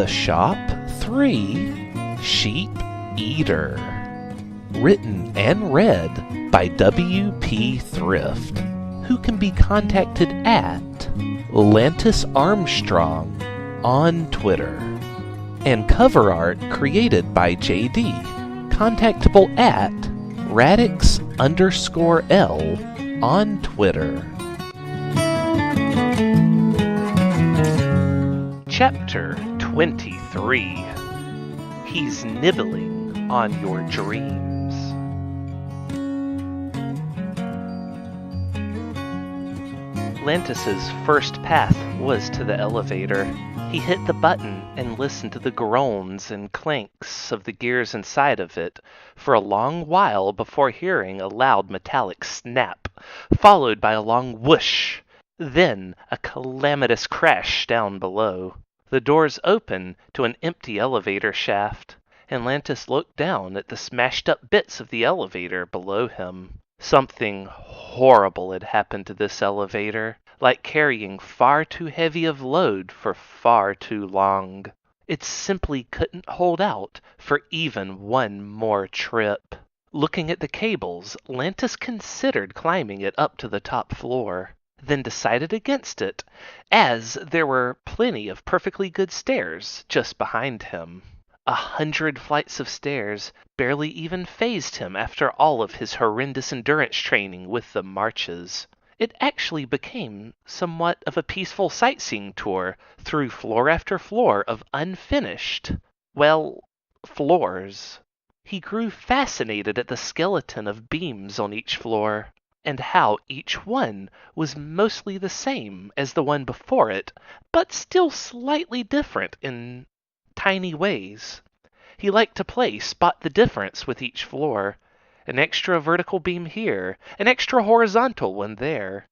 The Shop 3 Sheep Eater. Written and read by W.P. Thrift, who can be contacted at Lantis Armstrong on Twitter. And cover art created by JD, contactable at Radix_L on Twitter. Chapter 23. He's nibbling on your dreams. Lantis's first path was to the elevator. He hit the button and listened to the groans and clanks of the gears inside of it for a long while before hearing a loud metallic snap, followed by a long whoosh, then a calamitous crash down below. The doors open to an empty elevator shaft, and Lantis looked down at the smashed-up bits of the elevator below him. Something horrible had happened to this elevator, like carrying far too heavy of load for far too long. It simply couldn't hold out for even one more trip. Looking at the cables, Lantis considered climbing it up to the top floor, then decided against it, as there were plenty of perfectly good stairs just behind him. 100 flights of stairs barely even fazed him after all of his horrendous endurance training with the marches. It actually became somewhat of a peaceful sightseeing tour through floor after floor of unfinished, floors. He grew fascinated at the skeleton of beams on each floor, and how each one was mostly the same as the one before it, but still slightly different in tiny ways. He liked to play spot the difference with each floor. An extra vertical beam here, an extra horizontal one there.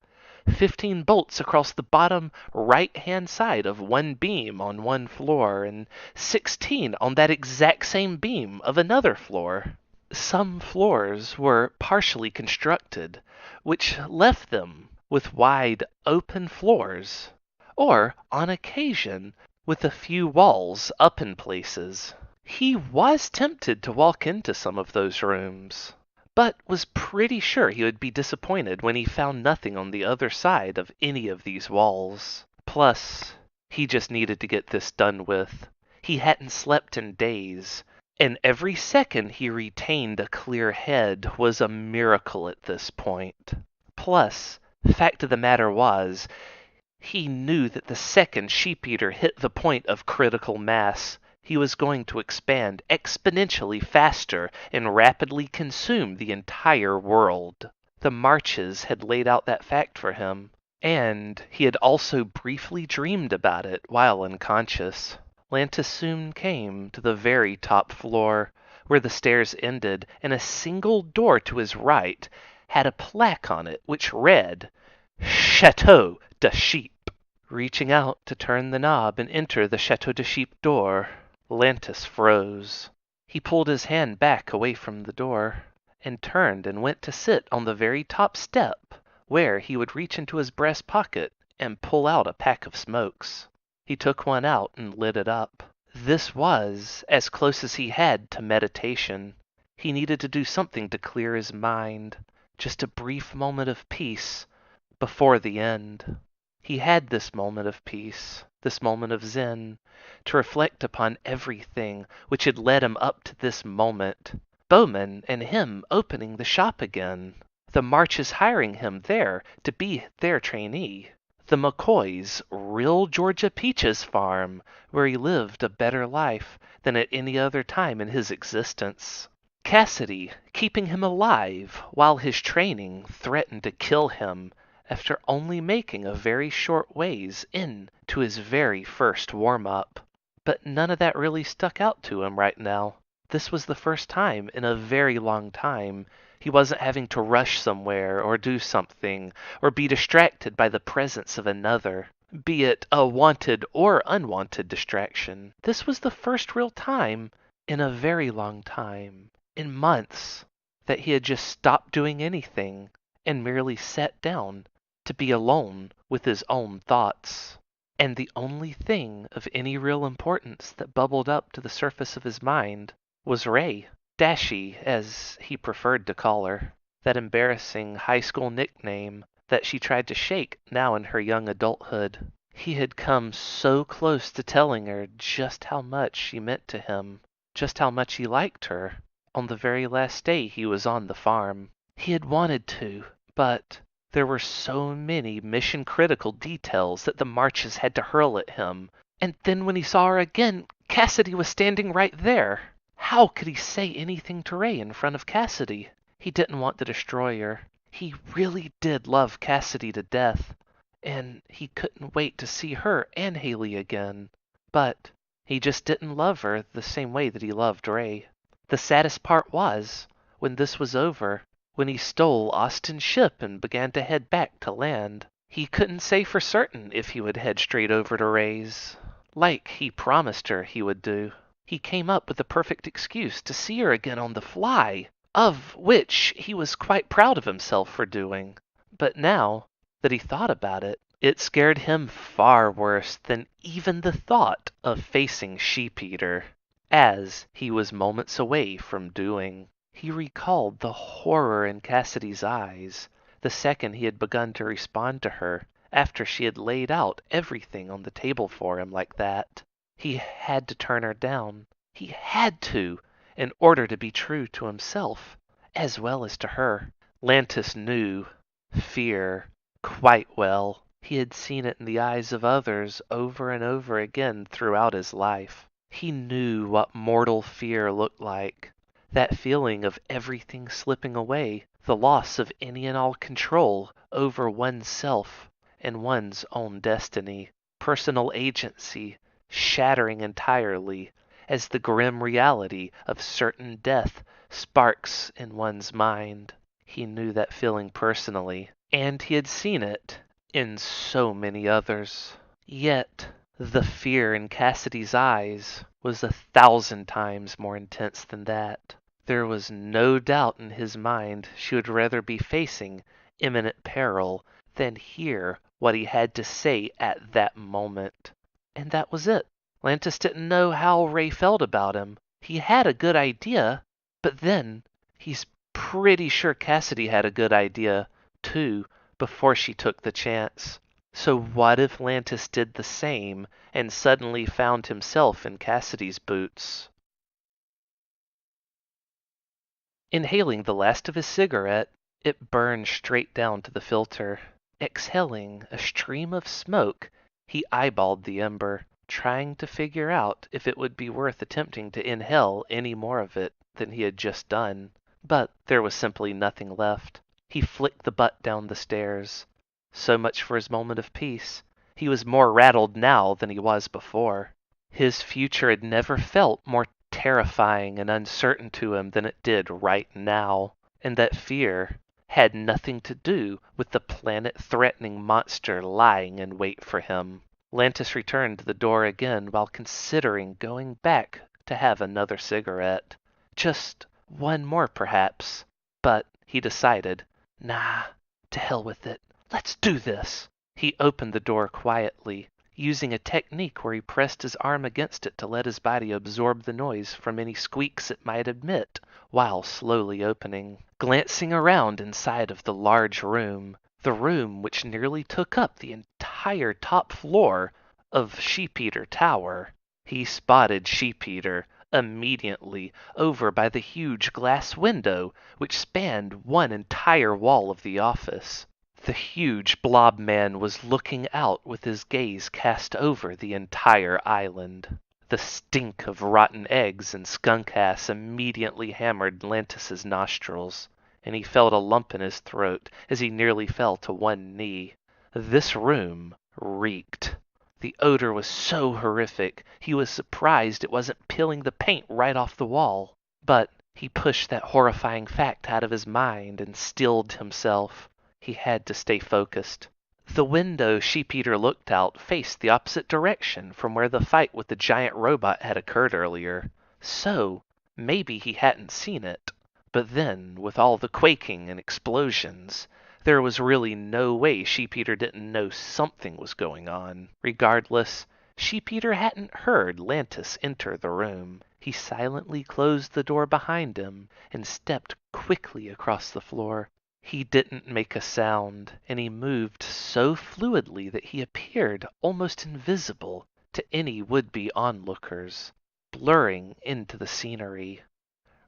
15 bolts across the bottom right-hand side of one beam on one floor, and 16 on that exact same beam of another floor. Some floors were partially constructed, which left them with wide open floors, or, on occasion, with a few walls up in places. He was tempted to walk into some of those rooms, but was pretty sure he would be disappointed when he found nothing on the other side of any of these walls. Plus, he just needed to get this done with. He hadn't slept in days, and every second he retained a clear head was a miracle at this point. Plus, the fact of the matter was, he knew that the second Sheep-Eater hit the point of critical mass, he was going to expand exponentially faster and rapidly consume the entire world. The marches had laid out that fact for him, and he had also briefly dreamed about it while unconscious. Lantis soon came to the very top floor, where the stairs ended, and a single door to his right had a plaque on it which read, Chateau de Sheep. Reaching out to turn the knob and enter the Chateau de Sheep door, Lantis froze. He pulled his hand back away from the door, and turned and went to sit on the very top step, where he would reach into his breast pocket and pull out a pack of smokes. He took one out and lit it up. This was as close as he had to meditation. He needed to do something to clear his mind, just a brief moment of peace before the end. He had this moment of peace, this moment of zen, to reflect upon everything which had led him up to this moment. Bowman and him opening the shop again. The Marches hiring him there to be their trainee. The McCoys' real Georgia Peaches farm, where he lived a better life than at any other time in his existence. Cassidy keeping him alive while his training threatened to kill him after only making a very short ways into his very first warm-up. But none of that really stuck out to him right now. This was the first time in a very long time he wasn't having to rush somewhere or do something or be distracted by the presence of another, be it a wanted or unwanted distraction. This was the first real time in a very long time, in months, that he had just stopped doing anything and merely sat down to be alone with his own thoughts. And the only thing of any real importance that bubbled up to the surface of his mind was Ray. Dashie, as he preferred to call her. That embarrassing high school nickname that she tried to shake now in her young adulthood. He had come so close to telling her just how much she meant to him, just how much he liked her, on the very last day he was on the farm. He had wanted to, but there were so many mission-critical details that the marches had to hurl at him. And then when he saw her again, Cassidy was standing right there. How could he say anything to Ray in front of Cassidy? He didn't want to destroy her. He really did love Cassidy to death, and he couldn't wait to see her and Haley again. But he just didn't love her the same way that he loved Ray. The saddest part was, when this was over, when he stole Austin's ship and began to head back to land. He couldn't say for certain if he would head straight over to Ray's, like he promised her he would do. He came up with the perfect excuse to see her again on the fly, of which he was quite proud of himself for doing. But now that he thought about it, it scared him far worse than even the thought of facing Sheep-Eater, as he was moments away from doing. He recalled the horror in Cassidy's eyes the second he had begun to respond to her after she had laid out everything on the table for him like that. He had to turn her down. He had to, in order to be true to himself, as well as to her. Lantis knew fear quite well. He had seen it in the eyes of others over and over again throughout his life. He knew what mortal fear looked like. That feeling of everything slipping away, the loss of any and all control over oneself and one's own destiny, personal agency shattering entirely as the grim reality of certain death sparks in one's mind. He knew that feeling personally, and he had seen it in so many others. Yet the fear in Cassidy's eyes was 1,000 times more intense than that. There was no doubt in his mind she would rather be facing imminent peril than hear what he had to say at that moment. And that was it. Lantis didn't know how Ray felt about him. He had a good idea, but then he's pretty sure Cassidy had a good idea, too, before she took the chance. So what if Lantis did the same and suddenly found himself in Cassidy's boots? Inhaling the last of his cigarette, it burned straight down to the filter. Exhaling a stream of smoke, he eyeballed the ember, trying to figure out if it would be worth attempting to inhale any more of it than he had just done. But there was simply nothing left. He flicked the butt down the stairs. So much for his moment of peace. He was more rattled now than he was before. His future had never felt more terrifying and uncertain to him than it did right now, and that fear had nothing to do with the planet-threatening monster lying in wait for him. Lantis returned to the door again while considering going back to have another cigarette. Just one more, perhaps. But he decided, nah, to hell with it. Let's do this. He opened the door quietly, using a technique where he pressed his arm against it to let his body absorb the noise from any squeaks it might emit while slowly opening. Glancing around inside of the large room, the room which nearly took up the entire top floor of Sheep-Eater Tower, he spotted Sheep-Eater immediately over by the huge glass window which spanned one entire wall of the office. The huge blob man was looking out with his gaze cast over the entire island. The stink of rotten eggs and skunk ass immediately hammered Lantis's nostrils, and he felt a lump in his throat as he nearly fell to one knee. This room reeked. The odor was so horrific, he was surprised it wasn't peeling the paint right off the wall. But he pushed that horrifying fact out of his mind and stilled himself. He had to stay focused. The window Sheep-Eater looked out faced the opposite direction from where the fight with the giant robot had occurred earlier. So, maybe he hadn't seen it. But then, with all the quaking and explosions, There was really no way Sheep-Eater didn't know something was going on. Regardless, Sheep-Eater hadn't heard Lantis enter the room. He silently closed the door behind him and stepped quickly across the floor. He didn't make a sound, and he moved so fluidly that he appeared almost invisible to any would-be onlookers, blurring into the scenery.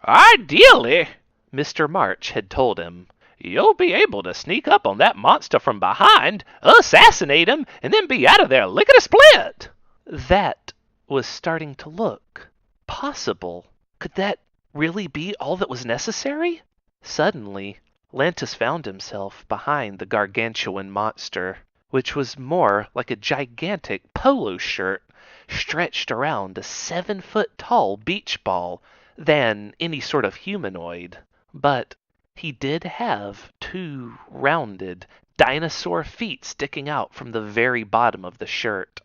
"Ideally," Mr. March had told him, "you'll be able to sneak up on that monster from behind, assassinate him, and then be out of there lickety-split." That was starting to look possible. Could that really be all that was necessary? Suddenly, Lantis found himself behind the gargantuan monster, which was more like a gigantic polo shirt stretched around a 7-foot-tall beach ball than any sort of humanoid. But he did have 2 rounded dinosaur feet sticking out from the very bottom of the shirt,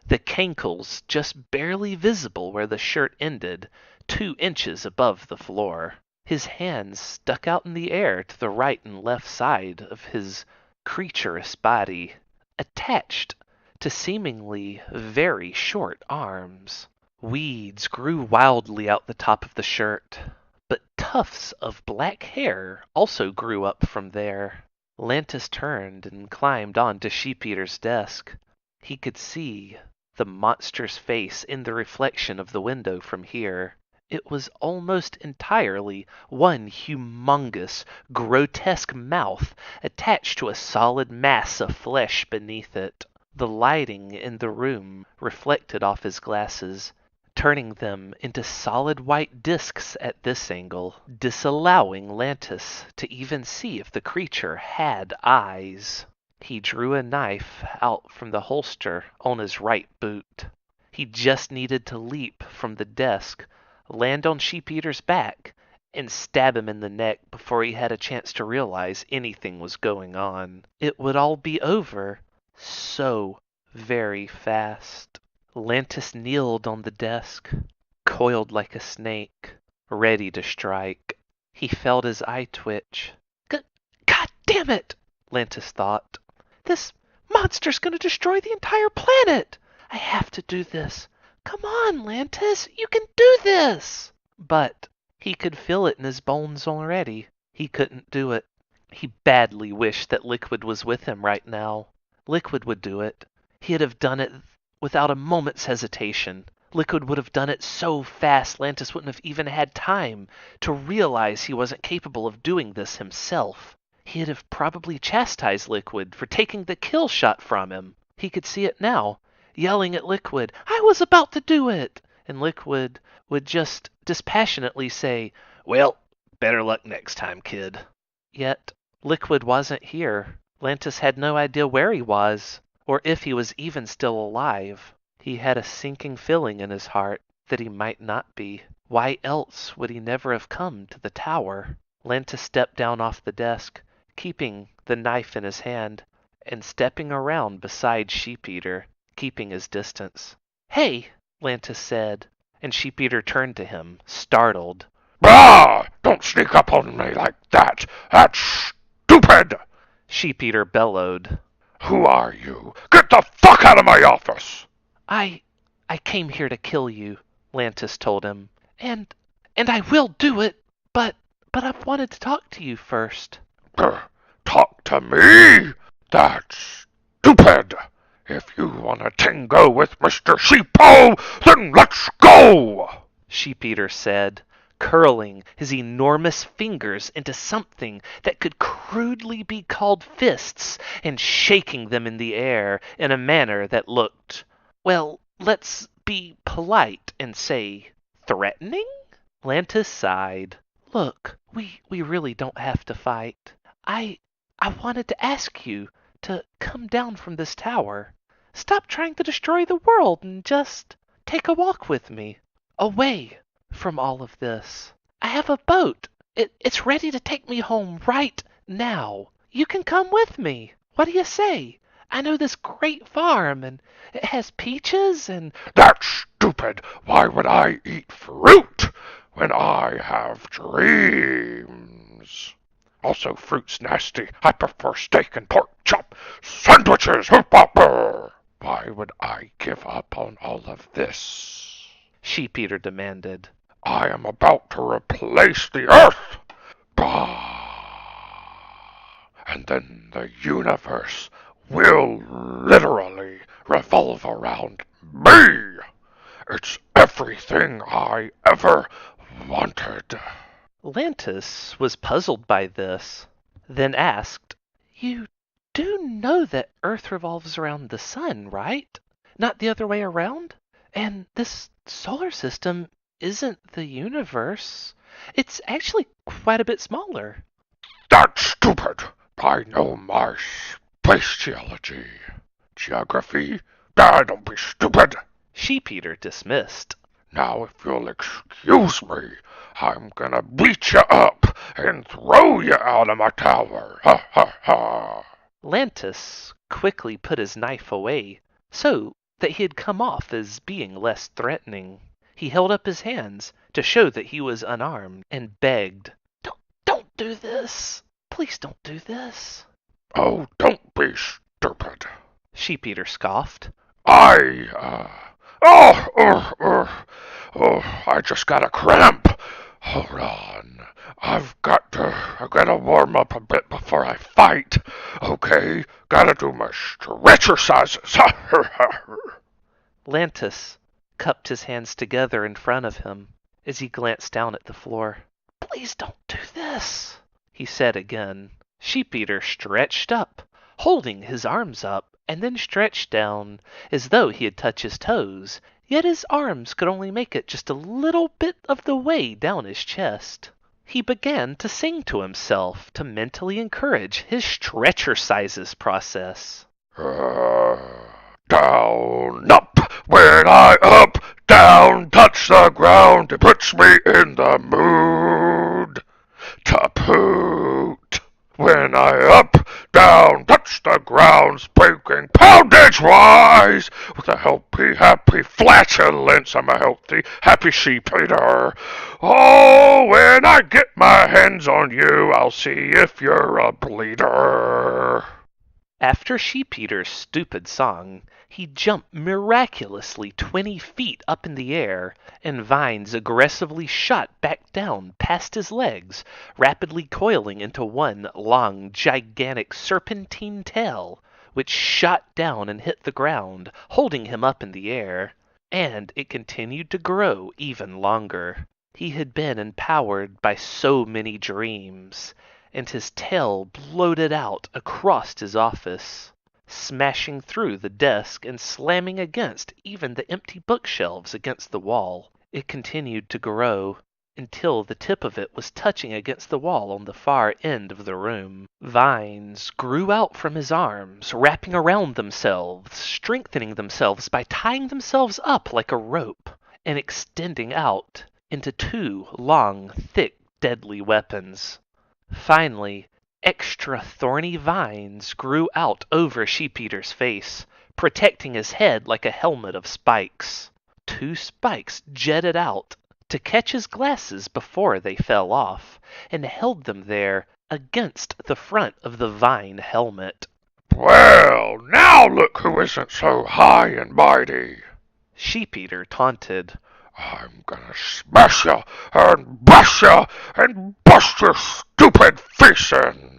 the cankles just barely visible where the shirt ended, 2 inches above the floor. His hands stuck out in the air to the right and left side of his creaturous body, attached to seemingly very short arms. Weeds grew wildly out the top of the shirt, but tufts of black hair also grew up from there. Lantis turned and climbed onto Sheep-Eater's desk. He could see the monster's face in the reflection of the window from here. It was almost entirely one humongous, grotesque mouth attached to a solid mass of flesh beneath it. The lighting in the room reflected off his glasses, turning them into solid white discs at this angle, disallowing Lantis to even see if the creature had eyes. He drew a knife out from the holster on his right boot. He just needed to leap from the desk, land on Sheep-Eater's back, and stab him in the neck before he had a chance to realize anything was going on. It would all be over so very fast. Lantis kneeled on the desk, coiled like a snake, ready to strike. He felt his eye twitch. God damn it, Lantis thought. This monster's gonna destroy the entire planet! I have to do this. Come on, Lantis, you can do this! But he could feel it in his bones already. He couldn't do it. He badly wished that Liquid was with him right now. Liquid would do it. He'd have done it without a moment's hesitation. Liquid would have done it so fast Lantis wouldn't have even had time to realize he wasn't capable of doing this himself. He'd have probably chastised Liquid for taking the kill shot from him. He could see it now, yelling at Liquid, "I was about to do it!" And Liquid would just dispassionately say, "Well, better luck next time, kid." Yet, Liquid wasn't here. Lantis had no idea where he was, or if he was even still alive. He had a sinking feeling in his heart that he might not be. Why else would he never have come to the tower? Lantis stepped down off the desk, keeping the knife in his hand, and stepping around beside Sheep-Eater, keeping his distance. "Hey," Lantis said, and Sheep-Eater turned to him, startled. "Ah! Don't sneak up on me like that! That's stupid!" Sheep-Eater bellowed. "Who are you? Get the fuck out of my office!" I came here to kill you," Lantis told him. And I will do it, but I've wanted to talk to you first." "Talk to me? That's stupid! If you want to tango with Mr. Sheepo, then let's go!" Sheep-Eater said, curling his enormous fingers into something that could crudely be called fists and shaking them in the air in a manner that looked, well, let's be polite and say threatening? Lantis sighed. "Look, we really don't have to fight. I wanted to ask you to come down from this tower. Stop trying to destroy the world and just take a walk with me. Away from all of this. I have a boat. It's ready to take me home right now. You can come with me. What do you say? I know this great farm, and it has peaches and..." "That's stupid! Why would I eat fruit when I have dreams?" Also, fruit's nasty. I prefer steak and pork chop. Sandwiches! Why would I give up on all of this? Sheep-Eater demanded. I am about to replace the earth! Bah! And then the universe will literally revolve around me! It's everything I ever wanted. Lantis was puzzled by this, then asked, "You do know that Earth revolves around the sun, right? Not the other way around? And this solar system isn't the universe. It's actually quite a bit smaller." That's stupid! I know my space geology. Geography? Don't be stupid! Sheep-Eater dismissed. Now, if you'll excuse me, I'm gonna beat you up and throw you out of my tower. Ha ha ha! Lantis quickly put his knife away, so that he had come off as being less threatening. He held up his hands to show that he was unarmed and begged, Don't do this. Please don't do this." Oh, don't be stupid. Sheep-Eater scoffed. I just got a cramp. Hold on. I gotta warm up a bit before I fight. Okay, gotta do my stretchercises. Lantis cupped his hands together in front of him as he glanced down at the floor. "Please don't do this," he said again. Sheep-Eater stretched up, holding his arms up, and then stretched down as though he had touched his toes, yet his arms could only make it just a little bit of the way down his chest. He began to sing to himself to mentally encourage his stretchercises process. Down, up, when I up, down, touch the ground, it puts me in the mood to poot. When I up, down, touch the ground, spanking poundage-wise, with a healthy, happy flatulence, I'm a healthy, happy sheep-eater. Oh, when I get my hands on you, I'll see if you're a bleeder. After Sheep-Eater's stupid song, he jumped miraculously 20 feet up in the air, and vines aggressively shot back down past his legs, rapidly coiling into one long, gigantic serpentine tail, which shot down and hit the ground, holding him up in the air. And it continued to grow even longer. He had been empowered by so many dreams, and his tail bloated out across his office, smashing through the desk and slamming against even the empty bookshelves against the wall. It continued to grow until the tip of it was touching against the wall on the far end of the room. Vines grew out from his arms, wrapping around themselves, strengthening themselves by tying themselves up like a rope, and extending out into two long, thick, deadly weapons. Finally, extra thorny vines grew out over Sheep-Eater's face, protecting his head like a helmet of spikes. 2 spikes jetted out to catch his glasses before they fell off, and held them there against the front of the vine helmet. Well, now look who isn't so high and mighty. Sheep-Eater taunted. I'm gonna smash ya and bash ya and bust your stupid face in.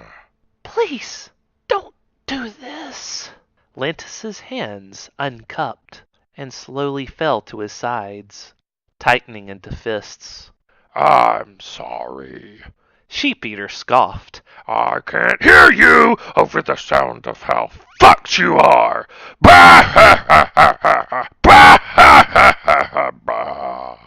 "Please, don't do this." Lantis's hands uncupped and slowly fell to his sides, tightening into fists. I'm sorry. Sheep-Eater scoffed. I can't hear you over the sound of how fucked you are. Bah ha ha ha ha ha. Bah ha ha ha ha bah.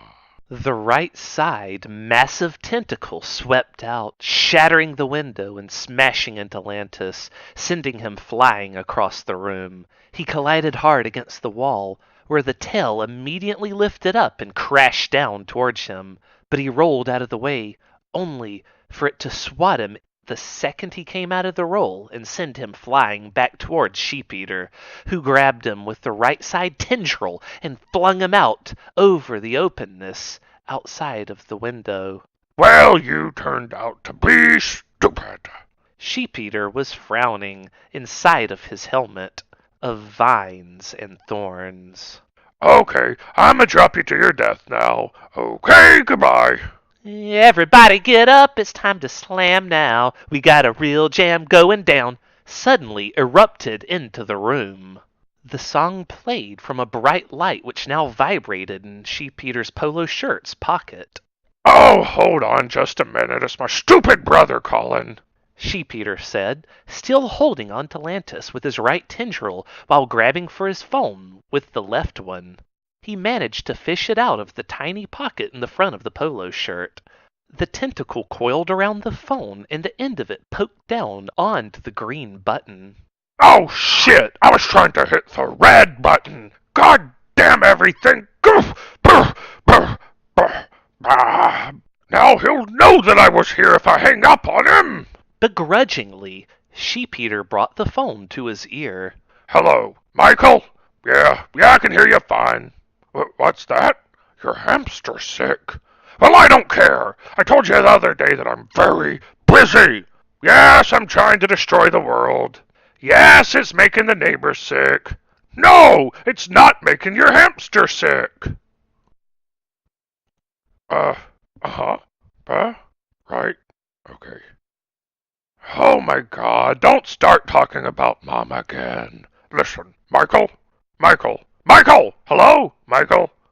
The right side massive tentacle swept out, shattering the window and smashing into Lantis, sending him flying across the room. He collided hard against the wall, where the tail immediately lifted up and crashed down towards him, but he rolled out of the way, only for it to swat him the second he came out of the roll and send him flying back towards Sheep-Eater, who grabbed him with the right side tendril and flung him out over the openness outside of the window. Well, you turned out to be stupid. Sheep-Eater was frowning inside of his helmet of vines and thorns. Okay, I'ma drop you to your death now. Okay, goodbye. Everybody get up, it's time to slam now. We got a real jam going down. Suddenly erupted into the room. The song played from a bright light which now vibrated in Sheep-Eater's polo shirt's pocket. Oh, hold on just a minute. It's my stupid brother calling. Sheep-Eater said, still holding on to Lantis with his right tendril while grabbing for his phone with the left one. He managed to fish it out of the tiny pocket in the front of the polo shirt. The tentacle coiled around the phone and the end of it poked down onto the green button. Oh, shit! I was trying to hit the red button. God damn everything. Now he'll know that I was here if I hang up on him. Begrudgingly, Sheep-Eater brought the phone to his ear. Hello, Michael? Yeah, I can hear you fine. What's that? Your hamster's sick. Well, I don't care. I told you the other day that I'm very busy. Yes, I'm trying to destroy the world. Yes, it's making the neighbors sick. No, it's not making your hamster sick. Uh-huh. Right. Okay. Oh my God, don't start talking about Mom again. Listen, Michael? Hello? Michael,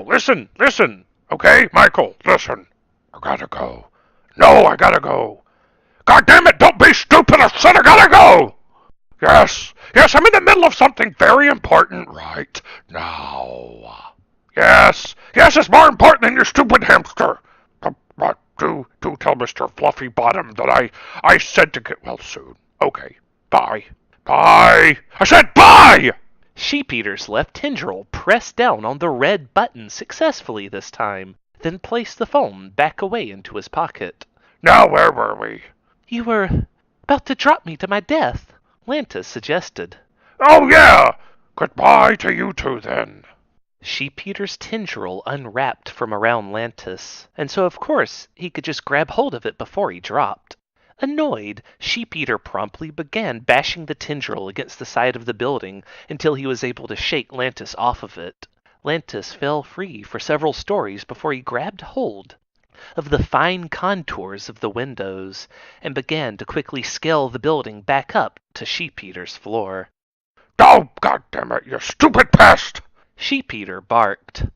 listen. Okay, Michael, listen. I gotta go. No, I gotta go. God damn it, don't be stupid, I said I gotta go! Yes, I'm in the middle of something very important right now. Yes, it's more important than your stupid hamster. Do tell Mr. Fluffy Bottom that I said to get well soon. Okay, bye. I said bye! Sheep-Eater's left tendril pressed down on the red button successfully this time, then placed the phone back away into his pocket. Now where were we? You were about to drop me to my death, Lantis suggested. Oh yeah! Goodbye to you two then. Sheep-Eater's tendril unwrapped from around Lantis, and so of course he could just grab hold of it before he dropped. Annoyed, Sheep-Eater promptly began bashing the tendril against the side of the building until he was able to shake Lantis off of it. Lantis fell free for several stories before he grabbed hold of the fine contours of the windows and began to quickly scale the building back up to Sheep-Eater's floor. Oh, goddammit, you stupid pest! Sheep-Eater barked.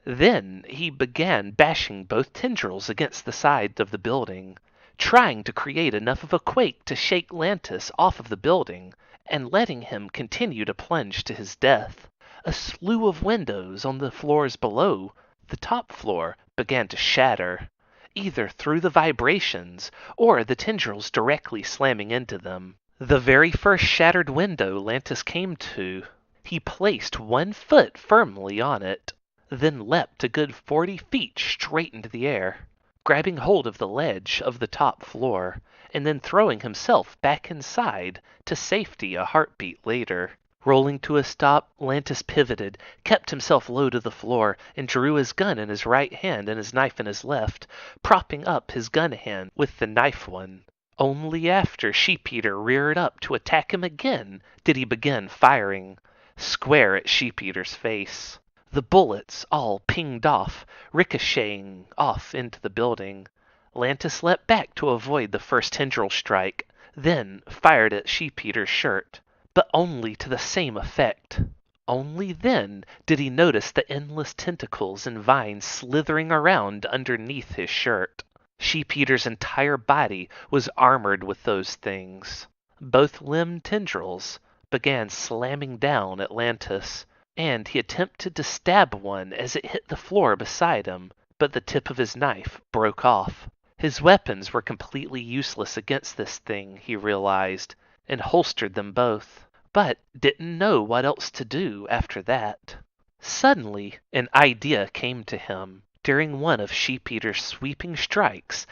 Then he began bashing both tendrils against the sides of the building, trying to create enough of a quake to shake Lantis off of the building and letting him continue to plunge to his death. A slew of windows on the floors below the top floor began to shatter, either through the vibrations or the tendrils directly slamming into them. The very first shattered window Lantis came to, he placed 1 foot firmly on it, then leapt a good 40 feet straight into the air, grabbing hold of the ledge of the top floor, and then throwing himself back inside to safety a heartbeat later. Rolling to a stop, Lantis pivoted, kept himself low to the floor, and drew his gun in his right hand and his knife in his left, propping up his gun hand with the knife one. Only after Sheep-Eater reared up to attack him again did he begin firing, square at Sheep-Eater's face. The bullets all pinged off, ricocheting off into the building. Lantis leapt back to avoid the first tendril strike, then fired at Sheep-Eater's shirt, but only to the same effect. Only then did he notice the endless tentacles and vines slithering around underneath his shirt. Sheep-Eater's entire body was armored with those things. Both limb tendrils began slamming down at Lantis, and he attempted to stab one as it hit the floor beside him, but the tip of his knife broke off. His weapons were completely useless against this thing, he realized, and holstered them both, but didn't know what else to do after that. Suddenly, an idea came to him. During one of Sheep-Eater's sweeping strikes,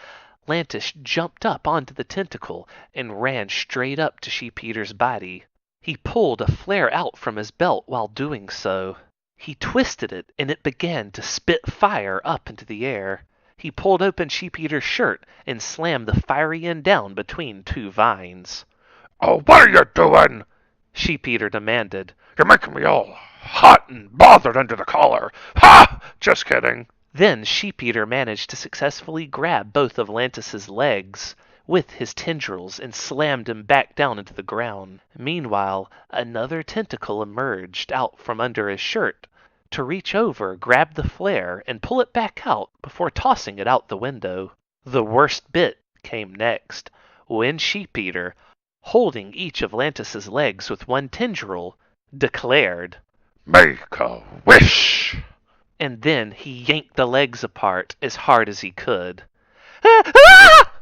Lantis jumped up onto the tentacle and ran straight up to Sheep-Eater's body. He pulled a flare out from his belt while doing so. He twisted it, and it began to spit fire up into the air. He pulled open Sheep-Eater's shirt and slammed the fiery end down between two vines. "Oh, what are you doing?" Sheep-Eater demanded. "You're making me all hot and bothered under the collar. Ha! Just kidding." Then Sheep-Eater managed to successfully grab both of Lantis's legs with his tendrils and slammed him back down into the ground. Meanwhile, another tentacle emerged out from under his shirt to reach over, grab the flare, and pull it back out before tossing it out the window. The worst bit came next, when Sheep-Eater, holding each of Lantis's legs with one tendril, declared, "Make a wish." and then he yanked the legs apart as hard as he could. Ah!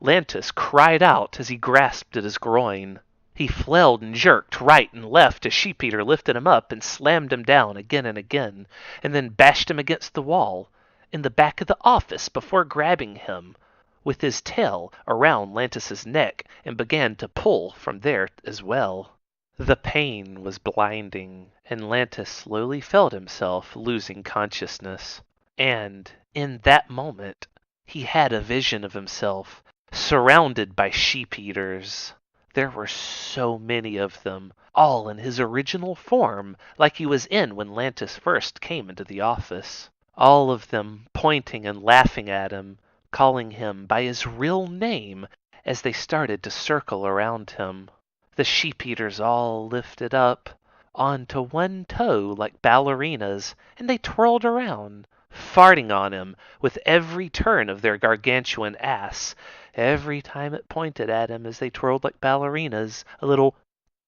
Lantis cried out as he grasped at his groin. He flailed and jerked right and left as Sheep-Eater lifted him up and slammed him down again and again, and then bashed him against the wall in the back of the office before grabbing him with his tail around Lantis's neck and began to pull from there as well. The pain was blinding, and Lantis slowly felt himself losing consciousness. And in that moment, he had a vision of himself surrounded by sheep-eaters. There were so many of them, all in his original form, like he was in when Lantis first came into the office. All of them pointing and laughing at him, calling him by his real name as they started to circle around him. The sheep-eaters all lifted up onto one toe like ballerinas, and they twirled around, farting on him with every turn of their gargantuan ass. Every time it pointed at him as they twirled like ballerinas, a little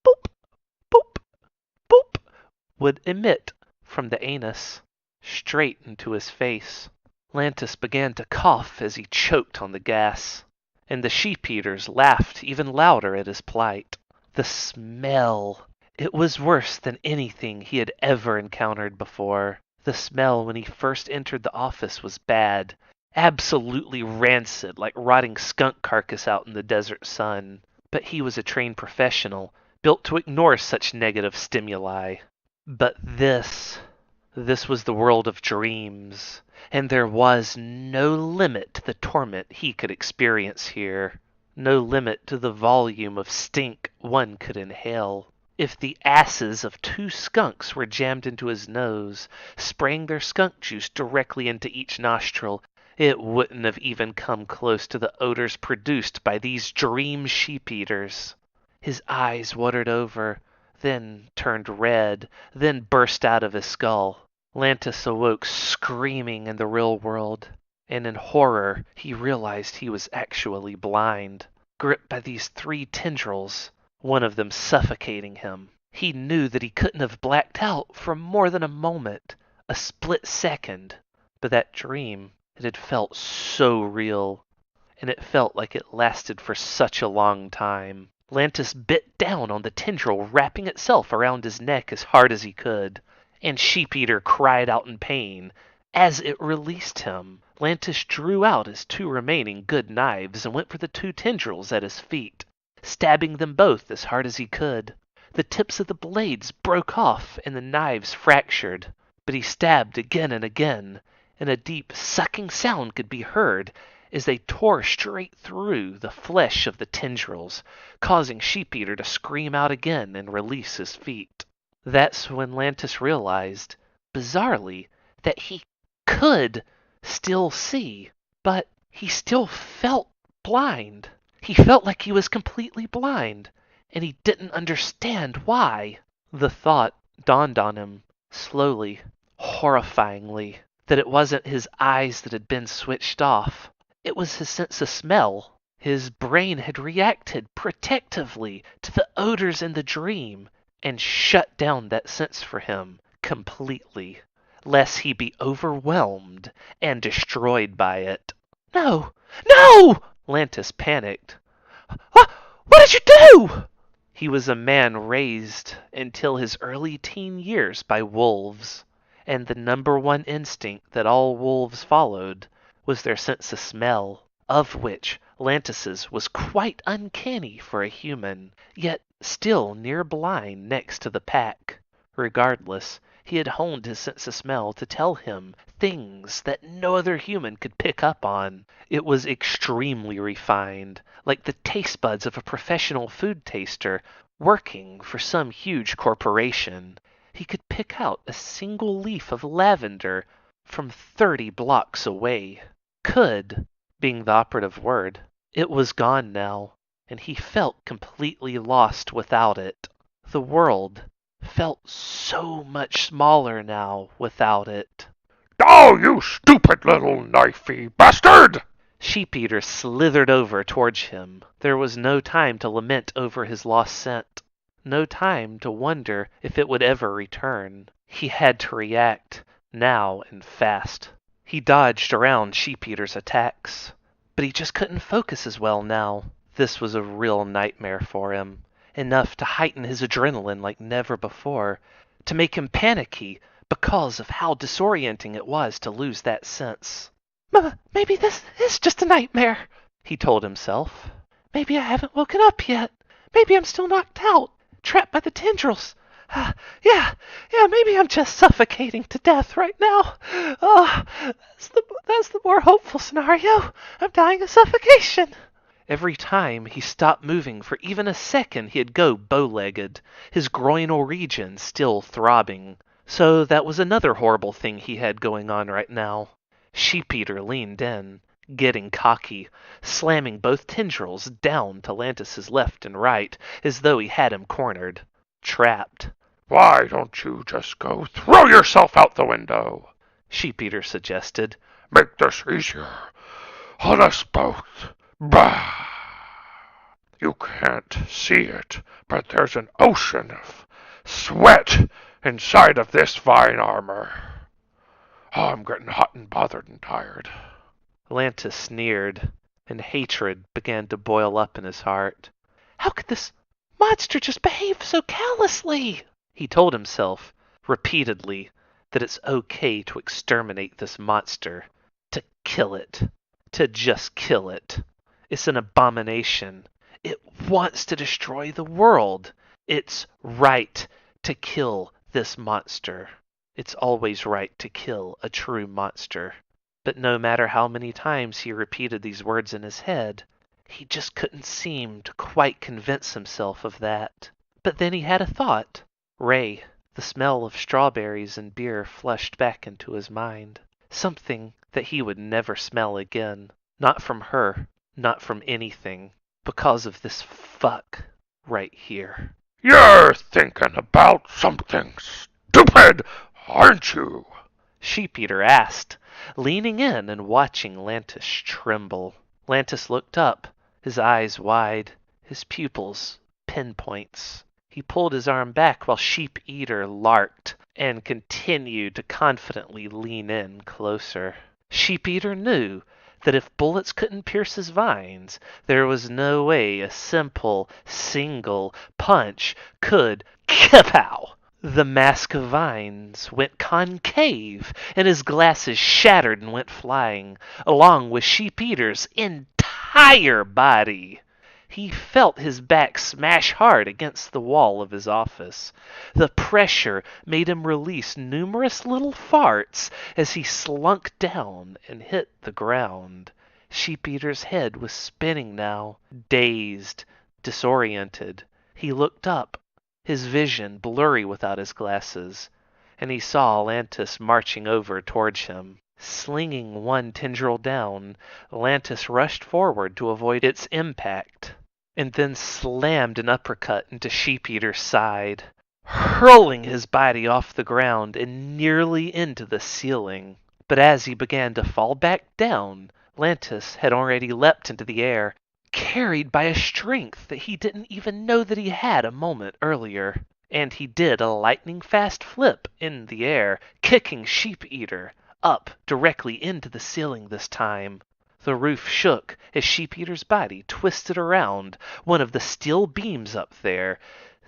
boop, boop, boop would emit from the anus straight into his face. Lantis began to cough as he choked on the gas, and the sheep-eaters laughed even louder at his plight. The smell! It was worse than anything he had ever encountered before. The smell when he first entered the office was bad, absolutely rancid, like rotting skunk carcass out in the desert sun. But he was a trained professional, built to ignore such negative stimuli. But this was the world of dreams, and there was no limit to the torment he could experience here. No limit to the volume of stink one could inhale. If the asses of two skunks were jammed into his nose, spraying their skunk juice directly into each nostril, it wouldn't have even come close to the odors produced by these dream sheep-eaters. His eyes watered over, then turned red, then burst out of his skull. Lantis awoke screaming in the real world, and in horror he realized he was actually blind, gripped by these three tendrils, one of them suffocating him. He knew that he couldn't have blacked out for more than a moment, a split second, but that dream, it had felt so real, and it felt like it lasted for such a long time. Lantis bit down on the tendril wrapping itself around his neck as hard as he could, and Sheep-Eater cried out in pain. As it released him, Lantis drew out his two remaining good knives and went for the two tendrils at his feet, stabbing them both as hard as he could. The tips of the blades broke off and the knives fractured, but he stabbed again and again, and a deep sucking sound could be heard as they tore straight through the flesh of the tendrils, causing Sheep-Eater to scream out again and release his feet. That's when Lantis realized, bizarrely, that he could still see, but he still felt blind. He felt like he was completely blind, and he didn't understand why. The thought dawned on him, slowly, horrifyingly, that it wasn't his eyes that had been switched off. It was his sense of smell. His brain had reacted protectively to the odors in the dream and shut down that sense for him completely, lest he be overwhelmed and destroyed by it. No! No! Lantis panicked. What did you do? He was a man raised until his early teen years by wolves, and the number one instinct that all wolves followed was their sense of smell, of which Lantis's was quite uncanny for a human, yet still near blind next to the pack. Regardless, He had honed his sense of smell to tell him things that no other human could pick up on. It was extremely refined, like the taste buds of a professional food taster working for some huge corporation. He could pick out a single leaf of lavender from 30 blocks away. Could, being the operative word. It was gone now, and he felt completely lost without it. The world felt so much smaller now without it. Oh, you stupid little knifey bastard! Sheep-eater slithered over towards him. There was no time to lament over his lost scent. No time to wonder if it would ever return. He had to react, now and fast. He dodged around Sheep-eater's attacks, but he just couldn't focus as well now. This was a real nightmare for him, enough to heighten his adrenaline like never before, to make him panicky because of how disorienting it was to lose that sense. Maybe this is just a nightmare, he told himself. Maybe I haven't woken up yet. Maybe I'm still knocked out, trapped by the tendrils. Yeah, maybe I'm just suffocating to death right now. Oh, that's the more hopeful scenario. I'm dying of suffocation. Every time he stopped moving for even a second, he'd go bow-legged, his groinal region still throbbing. So that was another horrible thing he had going on right now. Sheep-eater leaned in, getting cocky, slamming both tendrils down to Lantis's left and right, as though he had him cornered, trapped. Why don't you just go throw yourself out the window? Sheep-eater suggested. Make this easier on us both. Bah! You can't see it, but there's an ocean of sweat inside of this vine armor. Oh, I'm getting hot and bothered and tired. Lantis sneered, and hatred began to boil up in his heart. How could this monster just behave so callously? He told himself, repeatedly, that it's okay to exterminate this monster, to kill it, to just kill it. It's an abomination. It wants to destroy the world. It's right to kill this monster. It's always right to kill a true monster. But no matter how many times he repeated these words in his head, he just couldn't seem to quite convince himself of that. But then he had a thought. Ray, the smell of strawberries and beer flushed back into his mind. Something that he would never smell again. Not from her, not from anything. Because of this fuck right here. You're thinking about something stupid, aren't you? Sheep-eater asked, leaning in and watching Lantis tremble. Lantis looked up, his eyes wide, his pupils pinpoints. He pulled his arm back while Sheep-eater larked and continued to confidently lean in closer. Sheep-eater knew that if bullets couldn't pierce his vines, there was no way a simple, single punch could kapow! The mask of vines went concave, and his glasses shattered and went flying, along with Sheep-eater's entire body. He felt his back smash hard against the wall of his office. The pressure made him release numerous little farts as he slunk down and hit the ground. Sheep-eater's head was spinning now, dazed, disoriented. He looked up, his vision blurry without his glasses, and he saw Lantis marching over towards him. Slinging one tendril down, Lantis rushed forward to avoid its impact, and then slammed an uppercut into Sheep-eater's side, hurling his body off the ground and nearly into the ceiling. But as he began to fall back down, Lantis had already leapt into the air, carried by a strength that he didn't even know that he had a moment earlier. And he did a lightning-fast flip in the air, kicking Sheep-eater up directly into the ceiling this time. The roof shook as Sheep-eater's body twisted around one of the steel beams up there,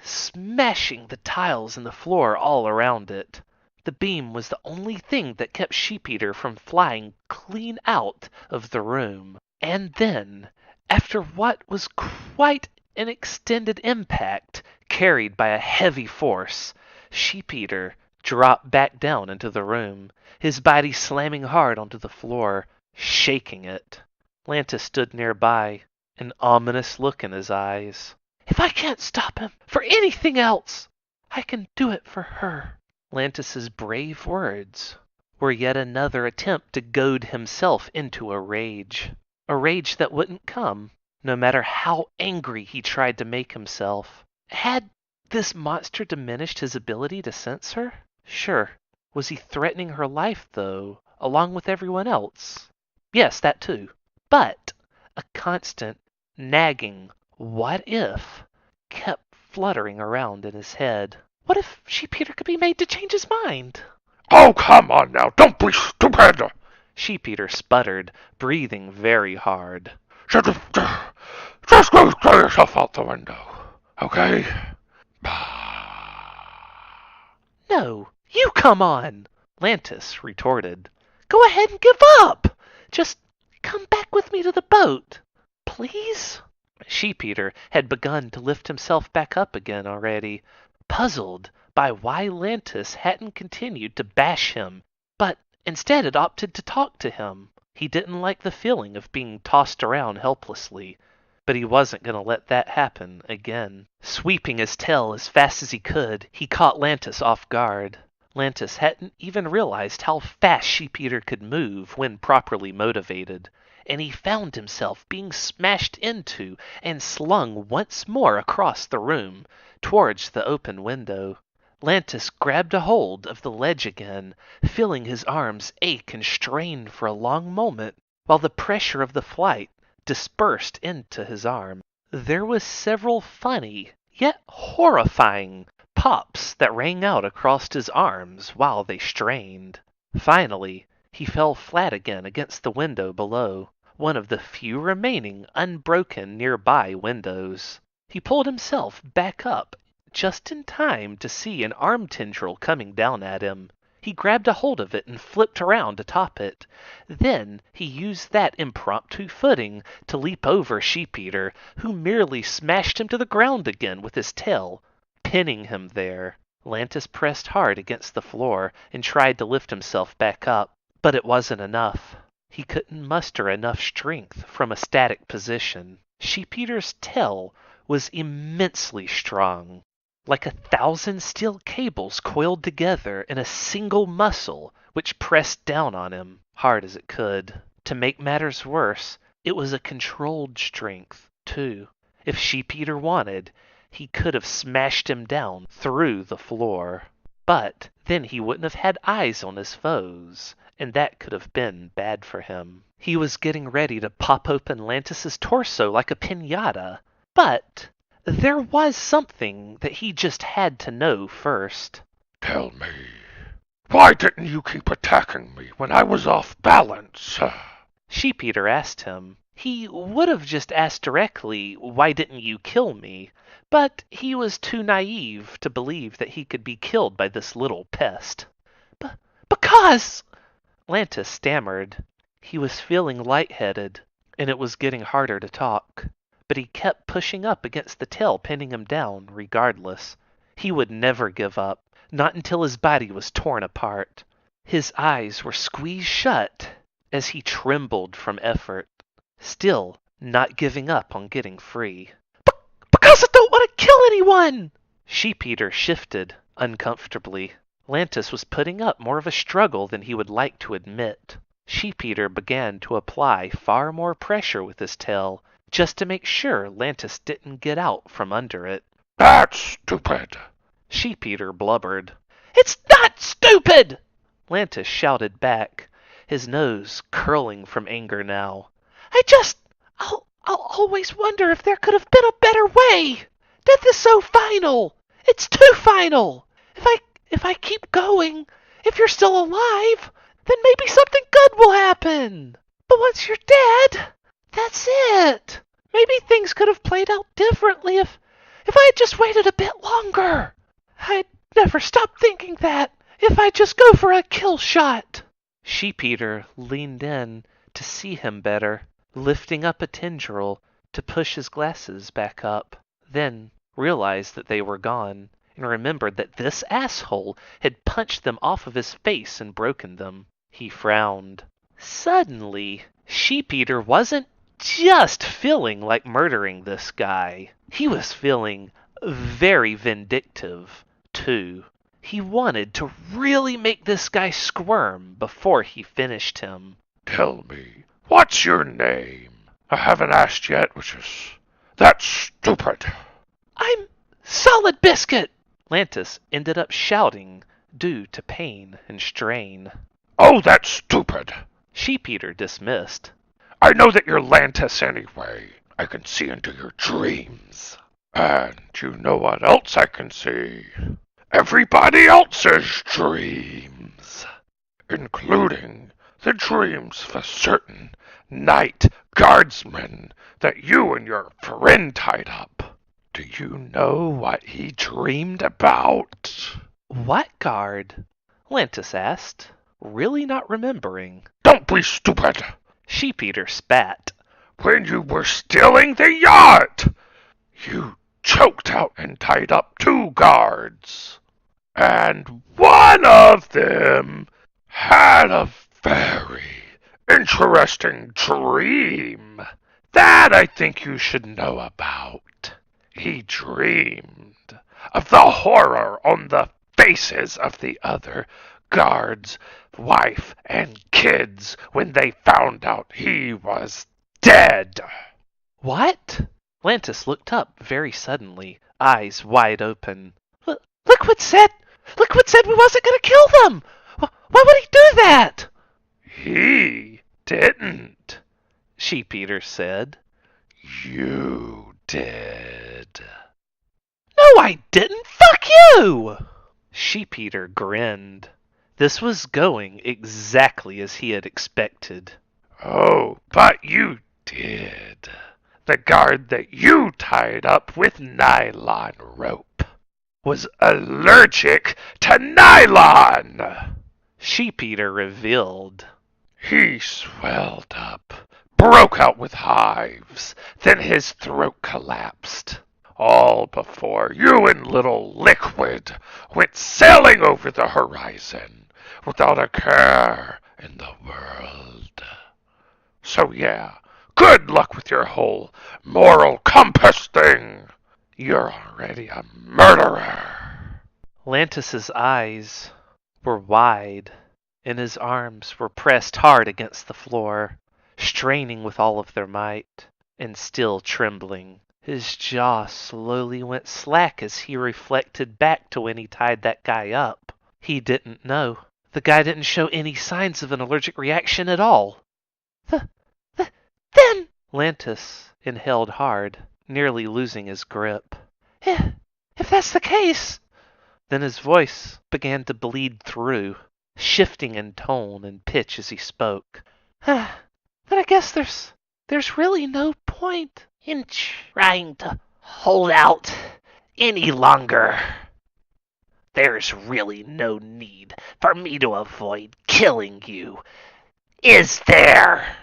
smashing the tiles and the floor all around it. The beam was the only thing that kept Sheep-eater from flying clean out of the room. And then, after what was quite an extended impact carried by a heavy force, Sheep-eater dropped back down into the room, his body slamming hard onto the floor, shaking it. Lantis stood nearby, an ominous look in his eyes. If I can't stop him for anything else, I can do it for her. Lantis's brave words were yet another attempt to goad himself into a rage that wouldn't come, no matter how angry he tried to make himself. Had this monster diminished his ability to sense her? Sure. Was he threatening her life, though, along with everyone else? Yes, that too. But a constant, nagging what if kept fluttering around in his head. What if Sheepeter could be made to change his mind? Oh, come on now, don't be stupid! Sheepeter sputtered, breathing very hard. Just go throw yourself out the window, okay? No, you come on, Lantis retorted. Go ahead and give up! Just come back with me to the boat, please? Sheepeter had begun to lift himself back up again already, puzzled by why Lantis hadn't continued to bash him, but instead had opted to talk to him. He didn't like the feeling of being tossed around helplessly, but he wasn't going to let that happen again. Sweeping his tail as fast as he could, he caught Lantis off guard. Lantis hadn't even realized how fast Sheepeter could move when properly motivated, and he found himself being smashed into and slung once more across the room, towards the open window. Lantis grabbed a hold of the ledge again, feeling his arms ache and strain for a long moment, while the pressure of the flight dispersed into his arm. There was several funny, yet horrifying, pops that rang out across his arms while they strained. Finally, he fell flat again against the window below, one of the few remaining unbroken nearby windows. He pulled himself back up just in time to see an arm tendril coming down at him. He grabbed a hold of it and flipped around to top it. Then he used that impromptu footing to leap over Sheepeter, who merely smashed him to the ground again with his tail, pinning him there. Lantis pressed hard against the floor and tried to lift himself back up, but it wasn't enough. He couldn't muster enough strength from a static position. Sheepeter's tail was immensely strong, like 1,000 steel cables coiled together in a single muscle which pressed down on him, hard as it could. To make matters worse, it was a controlled strength, too. If Sheepeter wanted, he could have smashed him down through the floor. But then he wouldn't have had eyes on his foes, and that could have been bad for him. He was getting ready to pop open Lantis's torso like a piñata, but there was something that he just had to know first. Tell me, why didn't you keep attacking me when I was off balance? Sheepeter asked him. He would have just asked directly, why didn't you kill me? But he was too naive to believe that he could be killed by this little pest. Because... Lantis stammered. He was feeling lightheaded, and it was getting harder to talk. But he kept pushing up against the tail, pinning him down, regardless. He would never give up, not until his body was torn apart. His eyes were squeezed shut as he trembled from effort, still not giving up on getting free. Because I don't want to kill anyone! Sheepeter shifted uncomfortably. Lantis was putting up more of a struggle than he would like to admit. Sheepeter began to apply far more pressure with his tail, just to make sure Lantis didn't get out from under it. That's stupid, Sheepeter blubbered. It's not stupid! Lantis shouted back, his nose curling from anger now. I'll always wonder if there could have been a better way. Death is so final. It's too final. If I keep going, if you're still alive, then maybe something good will happen. But once you're dead, that's it. Maybe things could have played out differently if I had just waited a bit longer. I'd never stop thinking that if I just go for a kill shot. Sheepeter leaned in to see him better, lifting up a tendril to push his glasses back up, then realized that they were gone, and remembered that this asshole had punched them off of his face and broken them. He frowned. Suddenly, Sheep-Eater wasn't just feeling like murdering this guy. He was feeling very vindictive, too. He wanted to really make this guy squirm before he finished him. Tell me, what's your name? I haven't asked yet, which is... That's stupid. I'm Solid Biscuit! Lantis ended up shouting due to pain and strain. Oh, that's stupid. Sheep-Eater dismissed. I know that you're Lantis anyway. I can see into your dreams. And you know what else I can see? Everybody else's dreams. Including the dreams of a certain night guardsman that you and your friend tied up. Do you know what he dreamed about? What guard? Lantis asked, really not remembering. Don't be stupid! Sheep-Eater spat. When you were stealing the yacht, you choked out and tied up 2 guards. And one of them had a very interesting dream that I think you should know about. He dreamed of the horror on the faces of the other guards' wife and kids when they found out he was dead. What? Lantis looked up very suddenly, eyes wide open. Liquid said we wasn't going to kill them! Why would he do that? He didn't, Sheep-Eater said. You did. No, I didn't! Fuck you! Sheep-Eater grinned. This was going exactly as he had expected. Oh, but you did. The guard that you tied up with nylon rope was allergic to nylon. Sheep-Eater revealed. He swelled up, broke out with hives, then his throat collapsed. All before you and little Liquid went sailing over the horizon without a care in the world. So yeah, good luck with your whole moral compass thing. You're already a murderer. Lantis's eyes were wide, and his arms were pressed hard against the floor, straining with all of their might, and still trembling. His jaw slowly went slack as he reflected back to when he tied that guy up. He didn't know. The guy didn't show any signs of an allergic reaction at all. Then... Lantis inhaled hard, nearly losing his grip. If that's the case... Then his voice began to bleed through, shifting in tone and pitch as he spoke. Then I guess there's really no point in trying to hold out any longer. There's really no need for me to avoid killing you, is there?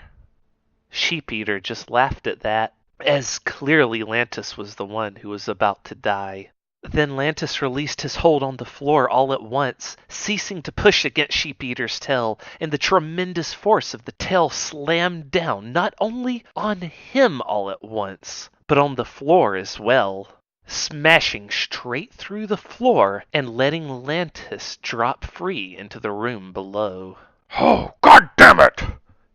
Sheep-Eater just laughed at that, as clearly Lantis was the one who was about to die. Then Lantis released his hold on the floor all at once, ceasing to push against Sheep-Eater's tail, and the tremendous force of the tail slammed down not only on him all at once, but on the floor as well, smashing straight through the floor and letting Lantis drop free into the room below. Oh, God damn it!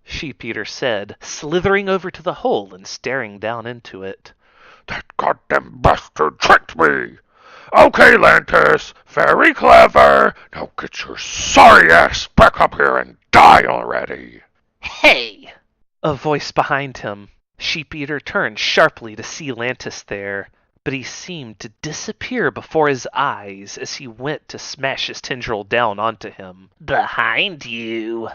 Sheep-Eater said, slithering over to the hole and staring down into it. That goddamn bastard tricked me! Okay, Lantis, very clever. Now get your sorry ass back up here and die already. Hey! A voice behind him. Sheep-Eater turned sharply to see Lantis there, but he seemed to disappear before his eyes as he went to smash his tendril down onto him. Behind you!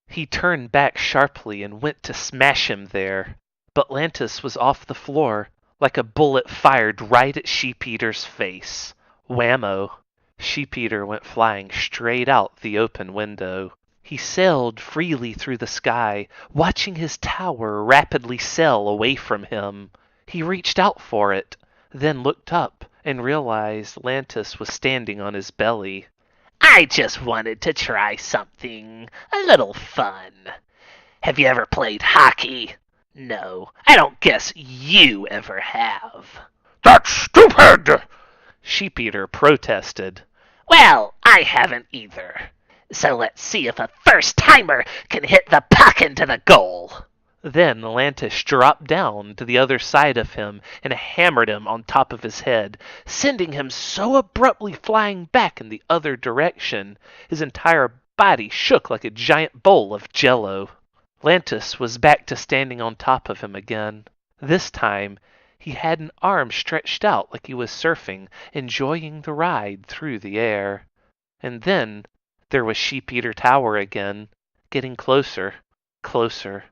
He turned back sharply and went to smash him there, but Lantis was off the floor, like a bullet fired right at Sheep-Eater's face. Whammo! Sheep-Eater went flying straight out the open window. He sailed freely through the sky, watching his tower rapidly sail away from him. He reached out for it, then looked up and realized Lantis was standing on his belly. I just wanted to try something a little fun. Have you ever played hockey? No, I don't guess you ever have. That's stupid! Sheep-Eater protested. Well, I haven't either. So let's see if a first-timer can hit the puck into the goal. Then Lantis dropped down to the other side of him and hammered him on top of his head, sending him so abruptly flying back in the other direction, his entire body shook like a giant bowl of jello. Lantis was back to standing on top of him again. This time, he had an arm stretched out like he was surfing, enjoying the ride through the air. And then there was Sheep-Eater Tower again, getting closer, closer.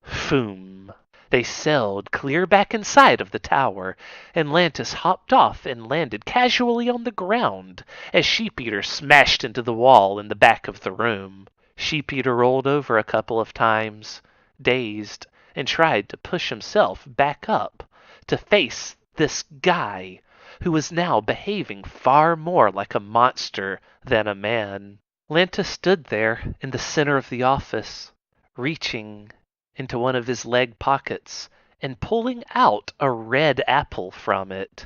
Foom. They sailed clear back inside of the tower, and Lantis hopped off and landed casually on the ground as Sheep-Eater smashed into the wall in the back of the room. Sheep-Eater rolled over a couple of times, dazed, and tried to push himself back up to face this guy who was now behaving far more like a monster than a man. Lantis stood there in the center of the office, reaching into one of his leg pockets and pulling out a red apple from it.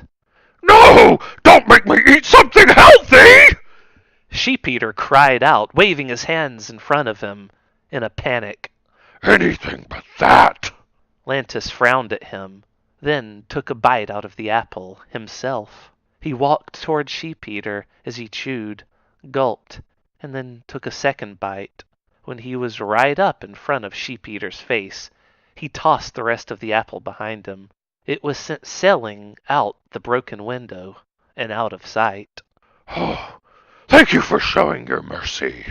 No! Don't make me eat something healthy! Sheep-Eater cried out, waving his hands in front of him in a panic. Anything but that! Lantis frowned at him, then took a bite out of the apple himself. He walked toward Sheep-Eater as he chewed, gulped, and then took a second bite. When he was right up in front of Sheep-Eater's face, he tossed the rest of the apple behind him. It was sent sailing out the broken window and out of sight. Oh, thank you for showing your mercy.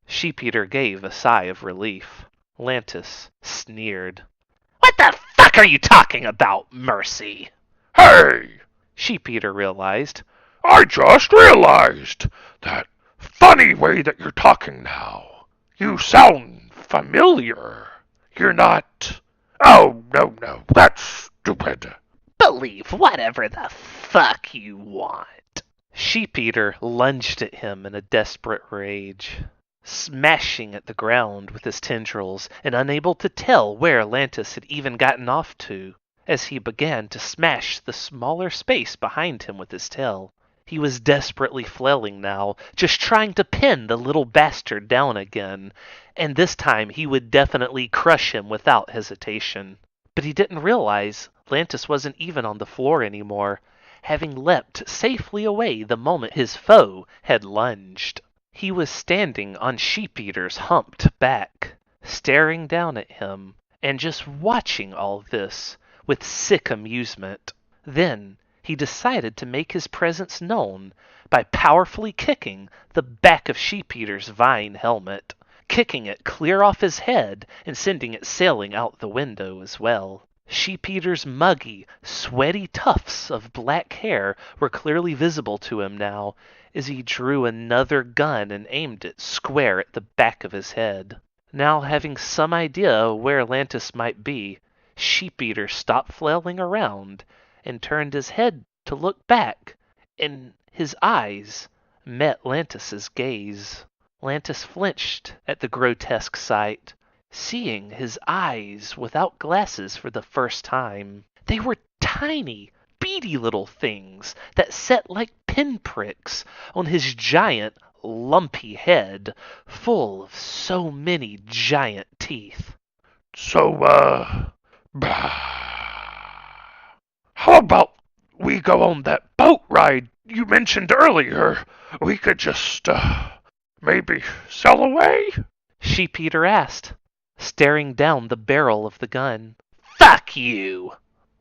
Sheep-Eater gave a sigh of relief. Lantis sneered. What the fuck are you talking about, mercy? Hey! Sheep-Eater realized. I just realized that funny way that you're talking now. You sound familiar. You're not... Oh, no, that's stupid. Believe whatever the fuck you want. Sheep-Eater lunged at him in a desperate rage, smashing at the ground with his tendrils and unable to tell where Lantis had even gotten off to, as he began to smash the smaller space behind him with his tail. He was desperately flailing now, just trying to pin the little bastard down again, and this time he would definitely crush him without hesitation. But he didn't realize Lantis wasn't even on the floor anymore, having leapt safely away the moment his foe had lunged. He was standing on Sheep-Eater's humped back, staring down at him, and just watching all this with sick amusement. Then he decided to make his presence known by powerfully kicking the back of Sheep-Eater's vine helmet, kicking it clear off his head and sending it sailing out the window as well. Sheep-Eater's muggy, sweaty tufts of black hair were clearly visible to him now as he drew another gun and aimed it square at the back of his head. Now having some idea where Lantis might be, Sheep-Eater stopped flailing around and turned his head to look back, and his eyes met Lantis's gaze. Lantis flinched at the grotesque sight, seeing his eyes without glasses for the first time. They were tiny, beady little things that set like pinpricks on his giant, lumpy head, full of so many giant teeth. So, how about we go on that boat ride you mentioned earlier? We could just, maybe sell away? Sheep-Eater asked, staring down the barrel of the gun. Fuck you!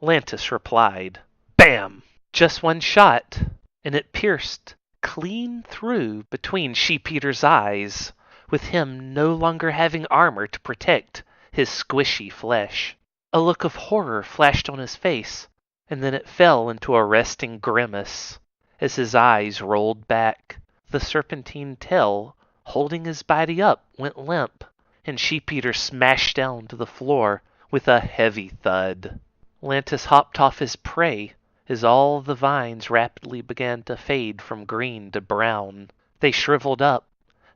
Lantis replied. Bam! Just one shot, and it pierced clean through between Sheep-Eater's eyes, with him no longer having armor to protect his squishy flesh. A look of horror flashed on his face, and then it fell into a resting grimace as his eyes rolled back. The serpentine tail, holding his body up, went limp, and Sheep-Eater smashed down to the floor with a heavy thud. Lantis hopped off his prey as all the vines rapidly began to fade from green to brown. They shriveled up,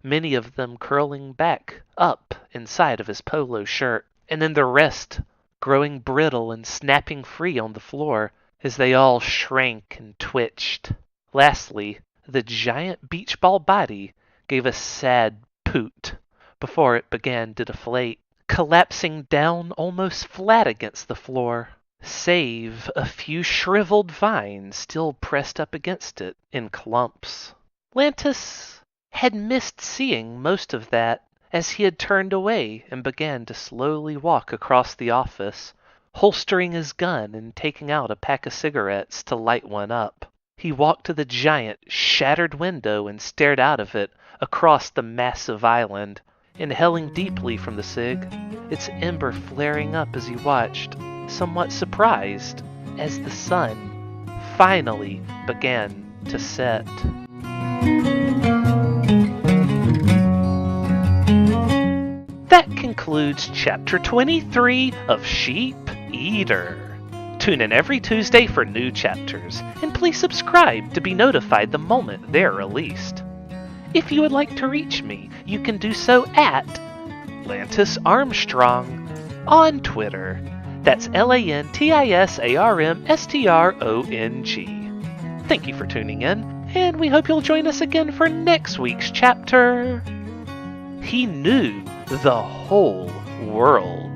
many of them curling back up inside of his polo shirt, and then the rest growing brittle and snapping free on the floor as they all shrank and twitched. Lastly, the giant beach ball body gave a sad poot before it began to deflate, collapsing down almost flat against the floor, save a few shriveled vines still pressed up against it in clumps. Lantis had missed seeing most of that as he had turned away and began to slowly walk across the office, holstering his gun and taking out a pack of cigarettes to light one up. He walked to the giant, shattered window and stared out of it across the massive island, inhaling deeply from the cig, its ember flaring up as he watched, somewhat surprised, as the sun finally began to set. That concludes Chapter 23 of Sheep Eater. Tune in every Tuesday for new chapters, and please subscribe to be notified the moment they're released. If you would like to reach me, you can do so at Lantis Armstrong on Twitter. That's LANTISARMSTRONG. Thank you for tuning in, and we hope you'll join us again for next week's chapter. He knew the whole world.